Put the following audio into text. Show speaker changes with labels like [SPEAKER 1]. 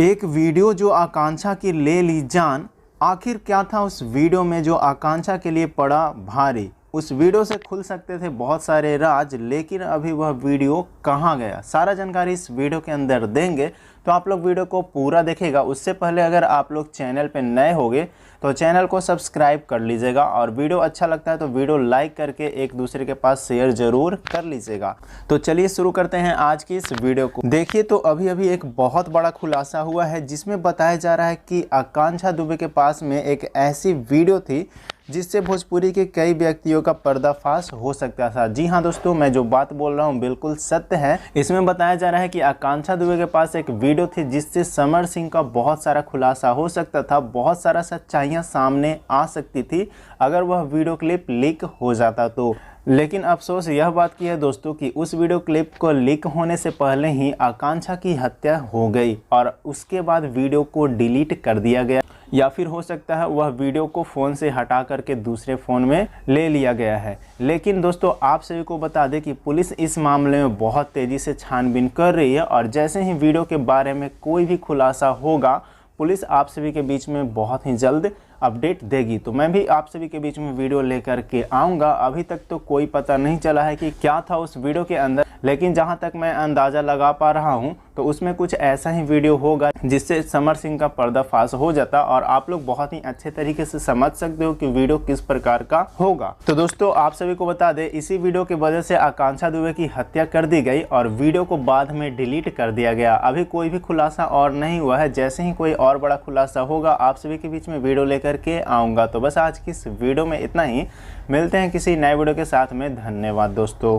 [SPEAKER 1] एक वीडियो जो आकांक्षा की ले ली जान, आखिर क्या था उस वीडियो में जो आकांक्षा के लिए पड़ा भारी। उस वीडियो से खुल सकते थे बहुत सारे राज, लेकिन अभी वह वीडियो कहाँ गया, सारा जानकारी इस वीडियो के अंदर देंगे। तो आप लोग वीडियो को पूरा देखिएगा। उससे पहले अगर आप लोग चैनल पे नए होंगे तो चैनल को सब्सक्राइब कर लीजिएगा, और वीडियो अच्छा लगता है तो वीडियो लाइक करके एक दूसरे के पास शेयर जरूर कर लीजिएगा। तो चलिए शुरू करते हैं आज की इस वीडियो को। देखिए, तो अभी अभी एक बहुत बड़ा खुलासा हुआ है जिसमें बताया जा रहा है कि आकांक्षा दुबे के पास में एक ऐसी वीडियो थी जिससे भोजपुरी के कई व्यक्तियों का पर्दाफाश हो सकता था। जी हाँ दोस्तों, मैं जो बात बोल रहा हूँ बिल्कुल सत्य है। इसमें बताया जा रहा है कि आकांक्षा दुबे के पास एक वीडियो थी जिससे समर सिंह का बहुत सारा खुलासा हो सकता था, बहुत सारा सच्चाइयाँ सामने आ सकती थी अगर वह वीडियो क्लिप लीक हो जाता तो। लेकिन अफसोस यह बात की है दोस्तों कि उस वीडियो क्लिप को लीक होने से पहले ही आकांक्षा की हत्या हो गई और उसके बाद वीडियो को डिलीट कर दिया गया, या फिर हो सकता है वह वीडियो को फ़ोन से हटा करके दूसरे फ़ोन में ले लिया गया है। लेकिन दोस्तों, आप सभी को बता दें कि पुलिस इस मामले में बहुत तेज़ी से छानबीन कर रही है, और जैसे ही वीडियो के बारे में कोई भी खुलासा होगा पुलिस आप सभी के बीच में बहुत ही जल्द अपडेट देगी। तो मैं भी आप सभी के बीच में वीडियो लेकर के आऊँगा। अभी तक तो कोई पता नहीं चला है कि क्या था उस वीडियो के अंदर, लेकिन जहां तक मैं अंदाज़ा लगा पा रहा हूं तो उसमें कुछ ऐसा ही वीडियो होगा जिससे समर सिंह का पर्दाफाश हो जाता, और आप लोग बहुत ही अच्छे तरीके से समझ सकते हो कि वीडियो किस प्रकार का होगा। तो दोस्तों, आप सभी को बता दें, इसी वीडियो की वजह से आकांक्षा दुबे की हत्या कर दी गई और वीडियो को बाद में डिलीट कर दिया गया। अभी कोई भी खुलासा और नहीं हुआ है। जैसे ही कोई और बड़ा खुलासा होगा आप सभी के बीच में वीडियो लेकर के आऊँगा। तो बस आज की इस वीडियो में इतना ही। मिलते हैं किसी नए वीडियो के साथ में। धन्यवाद दोस्तों।